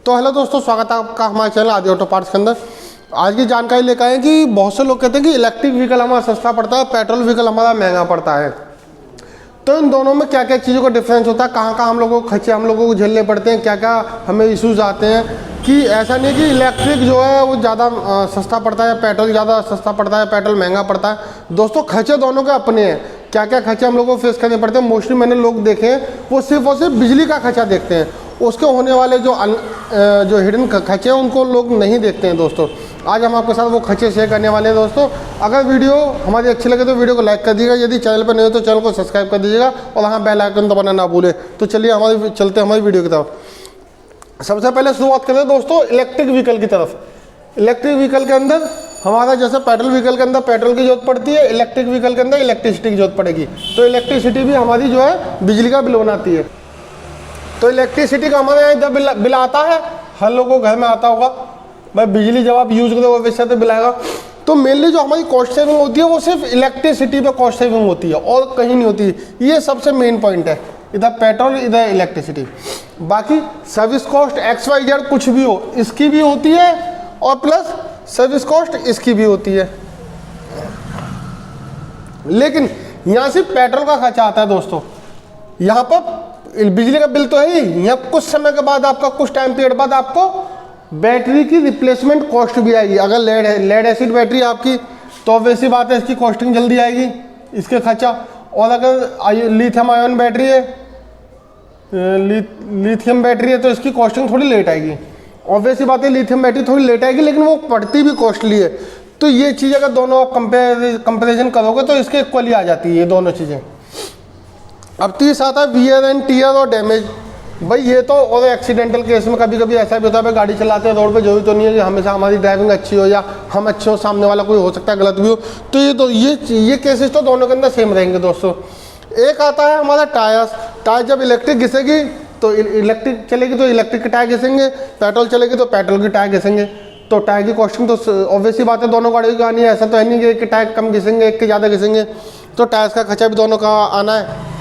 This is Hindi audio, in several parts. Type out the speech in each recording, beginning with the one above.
तो हेलो दोस्तों, स्वागत है आपका हमारे चैनल आदि ऑटो पार्ट्स के अंदर। आज की जानकारी लेकर आए कि बहुत से लोग कहते हैं कि इलेक्ट्रिक व्हीकल हमारा सस्ता पड़ता है, पेट्रोल व्हीकल हमारा महंगा पड़ता है। तो इन दोनों में क्या क्या चीज़ों का डिफरेंस होता है, कहाँ कहाँ हम लोगों को खर्चे हम लोगों को झेलने पड़ते हैं, क्या क्या हमें इश्यूज आते हैं। कि ऐसा नहीं कि इलेक्ट्रिक जो है वो ज़्यादा सस्ता पड़ता है, पेट्रोल ज़्यादा सस्ता पड़ता है, पेट्रोल महंगा पड़ता है। दोस्तों खर्चे दोनों के अपने हैं, क्या क्या खर्चे हम लोगों को फेस करने पड़ते हैं। मोस्टली मैंने लोग देखे हैं वो सिर्फ और सिर्फ बिजली का खर्चा देखते हैं, उसके होने वाले जो हिडन खर्चे हैं उनको लोग नहीं देखते हैं। दोस्तों आज हम आपके साथ वो खर्चे शेयर करने वाले हैं। दोस्तों अगर वीडियो हमारी अच्छी लगे तो वीडियो को लाइक कर दीजिएगा, यदि चैनल पर नहीं हो तो चैनल को सब्सक्राइब कर दीजिएगा और हाँ बेल आइकन दबाना ना भूलें। तो चलिए चलते हैं हमारी वीडियो की तरफ। सबसे पहले शुरुआत करें दोस्तों इलेक्ट्रिक व्हीकल की तरफ। इलेक्ट्रिक व्हीकल के अंदर हमारा जैसे पेट्रोल व्हीकल के अंदर पेट्रोल की जरूरत पड़ती है, इलेक्ट्रिक व्हीकल के अंदर इलेक्ट्रिसिटी की जरूरत पड़ेगी। तो इलेक्ट्रिसिटी भी हमारी जो है बिजली का बिल बनाती है। तो इलेक्ट्रिसिटी का हमारे यहाँ इधर बिल आता है, हर लोगों को घर में आता होगा भाई, बिजली जब आप यूज़ करोगे वैसे तो बिल आएगा। तो मेनली जो हमारी कॉस्ट सेविंग होती है वो सिर्फ इलेक्ट्रिसिटी पे कॉस्ट सेविंग होती है और कहीं नहीं होती। ये सबसे मेन पॉइंट है, इधर पेट्रोल इधर इलेक्ट्रिसिटी। बाकी सर्विस कॉस्ट XYZ कुछ भी हो इसकी भी होती है और प्लस सर्विस कॉस्ट इसकी भी होती है। लेकिन यहाँ सिर्फ पेट्रोल का खर्चा आता है दोस्तों। यहाँ पर बिजली का बिल तो है ही, यहाँ कुछ समय के बाद आपका कुछ टाइम पीरियड बाद आपको बैटरी की रिप्लेसमेंट कॉस्ट भी आएगी। अगर लेड एसिड बैटरी आपकी तो वैसी बात है इसकी कॉस्टिंग जल्दी आएगी, इसके खर्चा। और अगर लिथियम आयन बैटरी है, लिथियम बैटरी है तो इसकी कॉस्टिंग थोड़ी लेट आएगी। ऑब्वियसली बात है लिथियम बैटरी थोड़ी लेट आएगी लेकिन वो पड़ती भी कॉस्टली है। तो ये चीज़ अगर दोनों कंपेरिजन करोगे तो इसके इक्वली आ जाती है ये दोनों चीज़ें। अब तीसरा आता है वियर एंड टीयर और डैमेज। भाई ये तो और एक्सीडेंटल केस में कभी कभी ऐसा भी होता है भाई, गाड़ी चलाते हैं रोड पे, जरूरी तो नहीं है कि हमेशा हमारी ड्राइविंग अच्छी हो या हम अच्छे हो, सामने वाला कोई हो सकता है गलत भी हो। तो ये केसेस तो दोनों के अंदर सेम रहेंगे दोस्तों। एक आता है हमारा टायर जब इलेक्ट्रिक घिसेगी तो इलेक्ट्रिक चलेगी तो इलेक्ट्रिक के टायर घिसेंगे, पेट्रोल चलेगी तो पेट्रोल की टायर घिसेंगे। तो टायर की कॉस्टिंग तो ऑब्वियसली बात है दोनों गाड़ियों की आनी है, ऐसा तो है नहीं कि एक के टायर कम घिसेंगे एक के ज़्यादा घिसेंगे। तो टायर्स का खर्चा भी दोनों का आना है।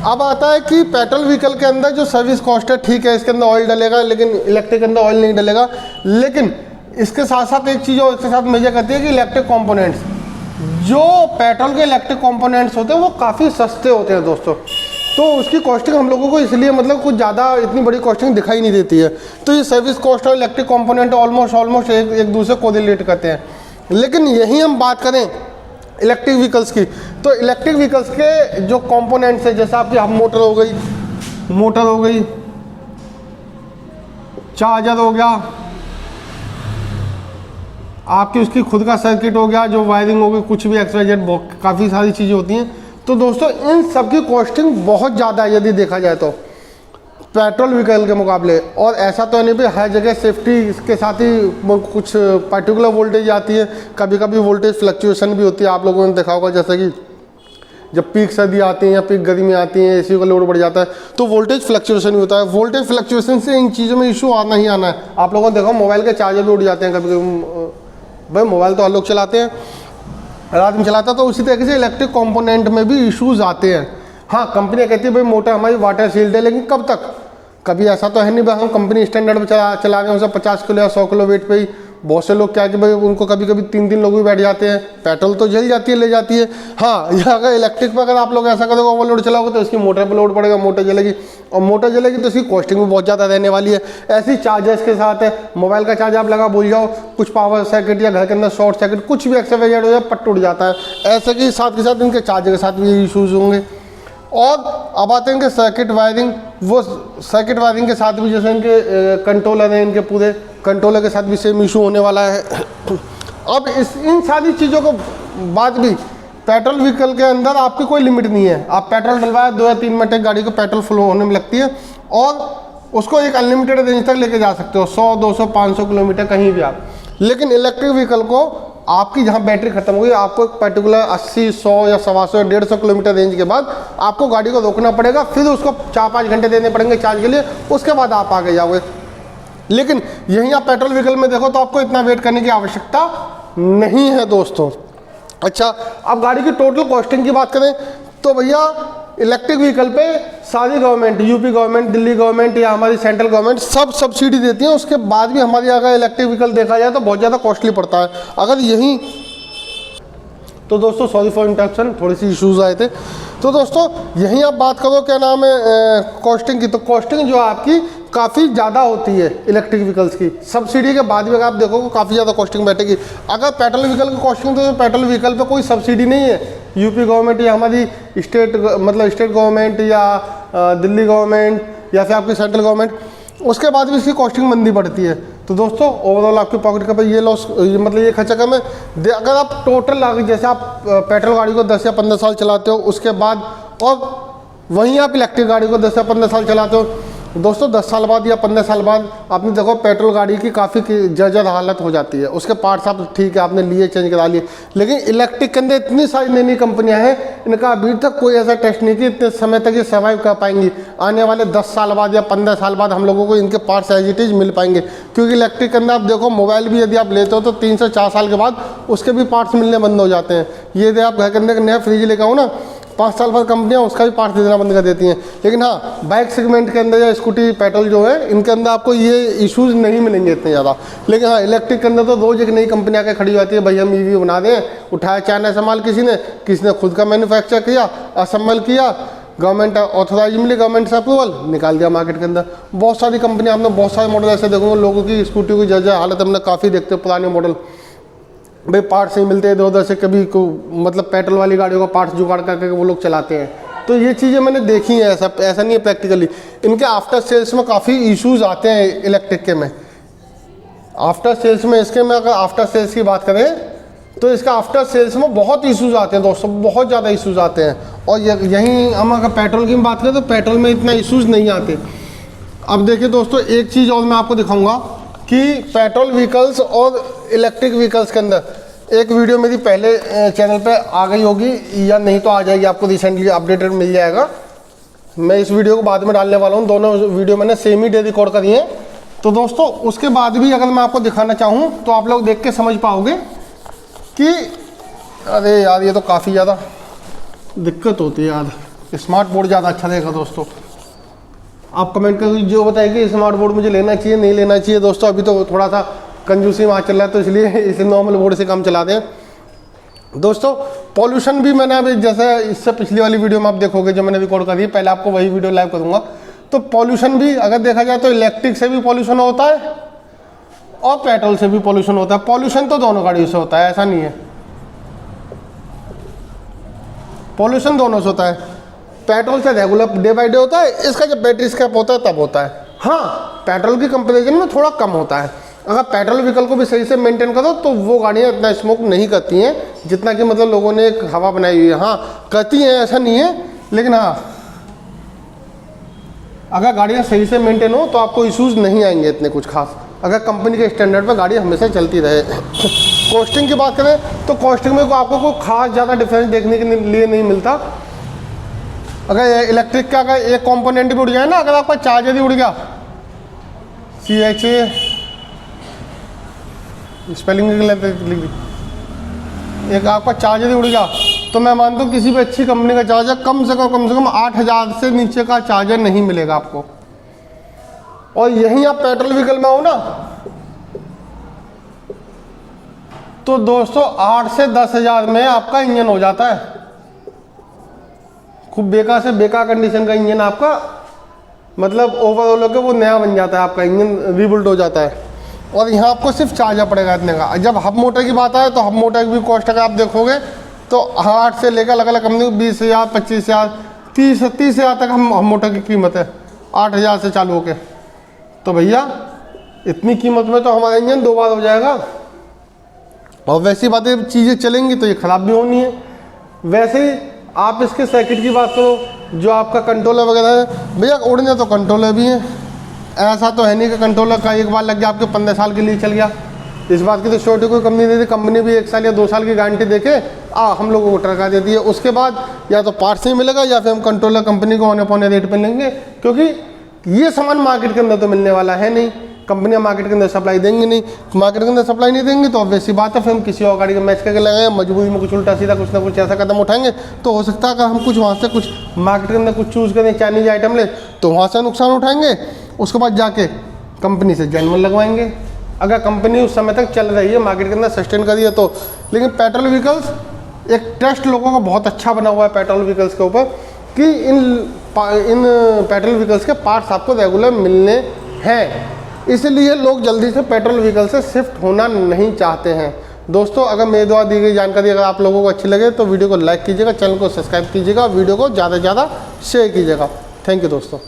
अब आता है कि पेट्रोल व्हीकल के अंदर जो सर्विस कॉस्ट है, ठीक है इसके अंदर ऑयल डलेगा लेकिन इलेक्ट्रिक के अंदर ऑयल नहीं डलेगा। लेकिन इसके साथ साथ एक चीज़ और इसके साथ मेजर करती है कि इलेक्ट्रिक कंपोनेंट्स, जो पेट्रोल के इलेक्ट्रिक कंपोनेंट्स होते हैं वो काफ़ी सस्ते होते हैं दोस्तों। तो उसकी कॉस्टिंग हम लोगों को इसलिए मतलब कुछ ज़्यादा इतनी बड़ी कॉस्टिंग दिखाई नहीं देती है। तो ये सर्विस कॉस्ट और इलेक्ट्रिक कंपोनेंट ऑलमोस्ट एक दूसरे को रिलेट करते हैं। लेकिन यही हम बात करें इलेक्ट्रिक व्हीकल्स की, तो इलेक्ट्रिक व्हीकल्स के जो कंपोनेंट्स है जैसे आपकी मोटर हो गई, चार्जर हो गया, आपकी उसकी खुद का सर्किट हो गया, जो वायरिंग हो गई, कुछ भी XYZ काफ़ी सारी चीज़ें होती हैं। तो दोस्तों इन सब की कॉस्टिंग बहुत ज़्यादा है यदि देखा जाए तो पेट्रोल व्हीकल के मुकाबले। और ऐसा तो नहीं भी हर जगह सेफ्टी इसके साथ ही कुछ पर्टिकुलर वोल्टेज आती है, कभी कभी वोल्टेज फ्लक्चुएशन भी होती है। आप लोगों ने देखा होगा जैसे कि जब पीक सर्दी आती है या पीक गर्मी आती है, एसी का लोड बढ़ जाता है तो वोल्टेज फ्लक्चुएशन भी होता है। वोल्टेज फ्लक्चुएशन से इन चीज़ों में इशू आना ही आना है। आप लोगों ने देखा मोबाइल के चार्जर भी उड़ जाते हैं कभी कभी। भाई मोबाइल तो हर लोग चलाते हैं, रात में चलाता, तो उसी तरीके से इलेक्ट्रिक कंपोनेंट में भी इश्यूज़ आते हैं। हाँ कंपनी कहती है भाई मोटर हमारी वाटर सील्ड है, लेकिन कब तक? कभी ऐसा तो है नहीं भाई हम कंपनी स्टैंडर्ड में चला रहे हैं उसे 50 किलो या 100 किलो वेट पे ही। बहुत से लोग क्या कि भाई उनको कभी कभी 3 लोग भी बैठ जाते हैं, पेट्रोल तो जल जाती है ले जाती है। हाँ या अगर इलेक्ट्रिक पर अगर आप लोग ऐसा करोगे ओवरलोड चलाओगे तो इसकी मोटर पर लोड पड़ेगा, मोटर जलेगी, और मोटर जलेगी तो इसकी कॉस्टिंग भी बहुत ज़्यादा रहने वाली है। ऐसी चार्जर्स के साथ है, मोबाइल का चार्ज आप लगा भूल जाओ, कुछ पावर सर्किट या घर के अंदर शॉर्ट सर्किट कुछ भी XYZ हो जाए पट टूट जाता है। ऐसे कि साथ के साथ इनके चार्जर के साथ भी इशूज़ होंगे। और अब आते हैं इनके सर्किट वायरिंग, वो सर्किट वायरिंग के साथ भी जैसे इनके कंट्रोलर हैं, इनके पूरे कंट्रोलर के साथ भी सेम इशू होने वाला है। अब इन सारी चीज़ों को बाद भी पेट्रोल व्हीकल के अंदर आपकी कोई लिमिट नहीं है। आप पेट्रोल डलवाए 2 या 3 मिनट एक गाड़ी को पेट्रोल फुल होने में लगती है और उसको एक अनलिमिटेड रेंज तक लेके जा सकते हो, 100, 200, 500 किलोमीटर कहीं भी आप। लेकिन इलेक्ट्रिक व्हीकल को आपकी जहाँ बैटरी खत्म हुई आपको एक पर्टिकुलर 80, 100 या 125 या 150 किलोमीटर रेंज के बाद आपको गाड़ी को रोकना पड़ेगा, फिर उसको 4-5 घंटे देने पड़ेंगे चार्ज के लिए, उसके बाद आप आगे जाओगे। लेकिन यहीं आप पेट्रोल व्हीकल में देखो तो आपको इतना वेट करने की आवश्यकता नहीं है दोस्तों। अच्छा अब गाड़ी की टोटल कॉस्टिंग की बात करें तो भैया इलेक्ट्रिक व्हीकल पे सारी government, UP government, Delhi government या हमारी सेंट्रल गवर्नमेंट सब सब्सिडी देती है। उसके बाद भी हमारे यहाँ अगर इलेक्ट्रिक व्हीकल देखा जाए तो बहुत ज़्यादा कॉस्टली पड़ता है। अगर यहीं तो दोस्तों सॉरी फॉर इंटरप्शन, थोड़ी सी इश्यूज आए थे। तो दोस्तों यहीं आप बात करो क्या नाम है कॉस्टिंग की, तो कॉस्टिंग जो आपकी काफ़ी ज़्यादा होती है इलेक्ट्रिक व्हीकल्स की। सब्सिडी के बाद भी अगर आप देखोगे काफ़ी ज़्यादा कॉस्टिंग बैठेगी। अगर पेट्रोल व्हीकल की कॉस्टिंग तो पेट्रोल व्हीकल पे कोई सब्सिडी नहीं है। यूपी गवर्नमेंट या हमारी स्टेट मतलब स्टेट गवर्नमेंट या दिल्ली गवर्नमेंट या फिर आपकी सेंट्रल गवर्नमेंट, उसके बाद भी इसकी कॉस्टिंग मंदी पड़ती है। तो दोस्तों ओवरऑल आपकी पॉकेट का ये लॉस, मतलब ये खर्चा कम है। अगर आप टोटल जैसे आप पेट्रोल गाड़ी को 10 या 15 साल चलाते हो, उसके बाद और वहीं आप इलेक्ट्रिक गाड़ी को 10 या 15 साल चलाते हो, दोस्तों 10 साल बाद या 15 साल बाद आपने देखो पेट्रोल गाड़ी की काफ़ी जर्जर हालत हो जाती है। उसके पार्ट्स आप ठीक है आपने लिए, चेंज करा लिए, लेकिन इलेक्ट्रिक के अंदर इतनी सारी नई नई कंपनियां हैं, इनका अभी तक कोई ऐसा टेस्ट नहीं कि इतने समय तक ये सर्वाइव कर पाएंगी। आने वाले 10 साल बाद या 15 साल बाद हम लोगों को इनके पार्ट्स एज इट इज मिल पाएंगे। क्योंकि इलेक्ट्रिक के अंदर आप देखो मोबाइल भी यदि आप लेते हो तो 3 से 4 साल के बाद उसके भी पार्ट्स मिलने बंद हो जाते हैं। ये यदि आप घर के अंदर नया फ्रिज लेकर आओ ना, 5 साल बाद कंपनियां उसका भी पार्ट देना बंद कर देती हैं। लेकिन हाँ बाइक सेगमेंट के अंदर या स्कूटी पेट्रोल जो है, इनके अंदर आपको ये इश्यूज नहीं मिलेंगे इतने ज़्यादा। लेकिन हाँ इलेक्ट्रिक के अंदर तो रोज एक नई कंपनी आके खड़ी होती है, भाई हम ईवी बना दें। उठाया चाइना से माल किसी ने खुद का मैन्युफैक्चर किया, असेंबल किया, गवर्नमेंट ऑथोराइज मिली, गवर्नमेंट से अप्रूवल, निकाल दिया मार्केट के अंदर। बहुत सारी कंपनियां, हमने बहुत सारे मॉडल ऐसे देखोगे, लोगों की स्कूटी की जर्जर हालत हमने काफ़ी देखते हैं। पुराने मॉडल भाई पार्ट्स नहीं मिलते इधर उधर से, कभी को मतलब पेट्रोल वाली गाड़ियों का पार्ट्स जुगाड़ करके वो लोग चलाते हैं। तो ये चीज़ें मैंने देखी हैं, ऐसा नहीं है प्रैक्टिकली। इनके आफ्टर सेल्स में काफ़ी इश्यूज आते हैं इलेक्ट्रिक के में। आफ्टर सेल्स में इसके में अगर आफ्टर सेल्स की बात करें तो इसका आफ्टर सेल्स में बहुत इश्यूज आते हैं दोस्तों, बहुत ज़्यादा इश्यूज आते हैं। और यहीं हम अगर पेट्रोल की बात करें तो पेट्रोल में इतना इश्यूज नहीं आते। अब देखिए दोस्तों एक चीज़ और मैं आपको दिखाऊंगा कि पेट्रोल व्हीकल्स और इलेक्ट्रिक व्हीकल्स के अंदर एक वीडियो मेरी पहले चैनल पे आ गई होगी या नहीं तो आ जाएगी, आपको रिसेंटली अपडेटेड मिल जाएगा। मैं इस वीडियो को बाद में डालने वाला हूँ, दोनों वीडियो मैंने सेम ही डे रिकॉर्ड करी हैं। तो दोस्तों उसके बाद भी अगर मैं आपको दिखाना चाहूँ तो आप लोग देख के समझ पाओगे कि अरे यार ये तो काफ़ी ज़्यादा दिक्कत होती है यार। स्मार्ट बोर्ड ज़्यादा अच्छा रहेगा दोस्तों। आप कमेंट कर जो बताएगी स्मार्ट बोर्ड मुझे लेना चाहिए नहीं लेना चाहिए। दोस्तों अभी तो थोड़ा सा कंजूसी में चल रहा है तो इसलिए इसे नॉर्मल बोर्ड से काम चला दें। दोस्तों पॉल्यूशन भी मैंने अभी जैसे इससे पिछली वाली वीडियो में आप देखोगे जो मैंने रिकॉर्ड करी है, पहले आपको वही वीडियो लाइव करूँगा। तो पॉल्यूशन भी अगर देखा जाए तो इलेक्ट्रिक से भी पॉल्यूशन होता है और पेट्रोल से भी पॉल्यूशन होता है। पॉल्यूशन तो दोनों गाड़ियों से होता है, ऐसा नहीं है, पॉल्यूशन दोनों से होता है। पेट्रोल से रेगुलर डे बाई डे होता है, इसका जब बैटरी स्क्रैप होता है तब होता है। हाँ पेट्रोल की कंपेरिजन में थोड़ा कम होता है। अगर पेट्रोल व्हीकल को भी सही से मेंटेन करो तो वो गाड़ियाँ इतना स्मोक नहीं करती हैं जितना कि मतलब लोगों ने एक हवा बनाई हुई है। हाँ करती हैं, ऐसा नहीं है, लेकिन हाँ अगर गाड़ियाँ सही से मेंटेन हो तो आपको इश्यूज नहीं आएंगे इतने कुछ खास, अगर कंपनी के स्टैंडर्ड पर गाड़ी हमेशा चलती रहे। कॉस्टिंग की बात करें तो कॉस्टिंग में आपको कोई खास ज़्यादा डिफरेंस देखने के लिए नहीं मिलता। अगर इलेक्ट्रिक का अगर एक कंपोनेंट भी उड़ जाए ना, अगर आपका चार्जर ही उड़ गया, CHA स्पेलिंग लिख दी, एक आपका चार्जर ही उड़ गया तो मैं मानता हूँ किसी भी अच्छी कंपनी का चार्जर कम से कम 8,000 से नीचे का चार्जर नहीं मिलेगा आपको। और यहीं आप पेट्रोल व्हीकल में हो ना तो दोस्तों 8 से 10,000 में आपका इंजन हो जाता है। खूब बेकार से बेकार कंडीशन का इंजन आपका मतलब ओवरऑल होकर वो नया बन जाता है, आपका इंजन रीबिल्ड हो जाता है। और यहाँ आपको सिर्फ चार्जर पड़ेगा इतने का। जब हब मोटर की बात आए तो हब मोटर की भी कॉस्ट अगर आप देखोगे तो 8 से लेकर अलग अलग कंपनी 20,000, 25,000, 30,000 तक हम हब मोटर की कीमत है, 8,000 से चालू होके। तो भैया इतनी कीमत में तो हमारा इंजन 2 बार हो जाएगा। और वैसी बातें चीज़ें चलेंगी तो ये ख़राब भी होनी है। वैसे ही आप इसके सर्किट की बात करो, जो आपका कंट्रोलर वगैरह है, भैया उड़ने तो कंट्रोलर भी हैं, ऐसा तो है नहीं कि कंट्रोलर का एक बार लग गया आपके 15 साल के लिए चल गया। इस बात की तो छोटी कोई कंपनी देती, कंपनी भी 1 साल या 2 साल की गारंटी देके हम लोगों को टरका देती है। उसके बाद या तो पार्ट्स नहीं मिलेगा या फिर हम कंट्रोलर कंपनी को औने पौने रेट पर लेंगे, क्योंकि ये सामान मार्केट के अंदर तो मिलने वाला है नहीं। कंपनियां मार्केट के अंदर सप्लाई देंगी नहीं, मार्केट के अंदर सप्लाई नहीं देंगी तो ऑब्वियस सी बात है फिर हम किसी और गाड़ी का मैच करके लगाएं, मजबूरी में कुछ उल्टा सीधा कुछ ना कुछ ऐसा कदम उठाएंगे तो हो सकता है अगर हम कुछ वहाँ से कुछ मार्केट के अंदर कुछ चूज़ करें चाइनीज आइटम ले तो वहाँ से नुकसान उठाएंगे, उसके बाद जाके कंपनी से जेन्युइन लगवाएंगे अगर कंपनी उस समय तक चल रही है, मार्केट के अंदर सस्टेन कर रही है तो। लेकिन पेट्रोल व्हीकल्स एक ट्रस्ट लोगों का बहुत अच्छा बना हुआ है पेट्रोल व्हीकल्स के ऊपर कि इन पेट्रोल व्हीकल्स के पार्ट्स आपको रेगुलर मिलने हैं, इसलिए लोग जल्दी से पेट्रोल व्हीकल से शिफ्ट होना नहीं चाहते हैं। दोस्तों अगर मेरे द्वारा दी गई जानकारी अगर आप लोगों को अच्छी लगे तो वीडियो को लाइक कीजिएगा, चैनल को सब्सक्राइब कीजिएगा, वीडियो को ज़्यादा से ज़्यादा शेयर कीजिएगा। थैंक यू दोस्तों।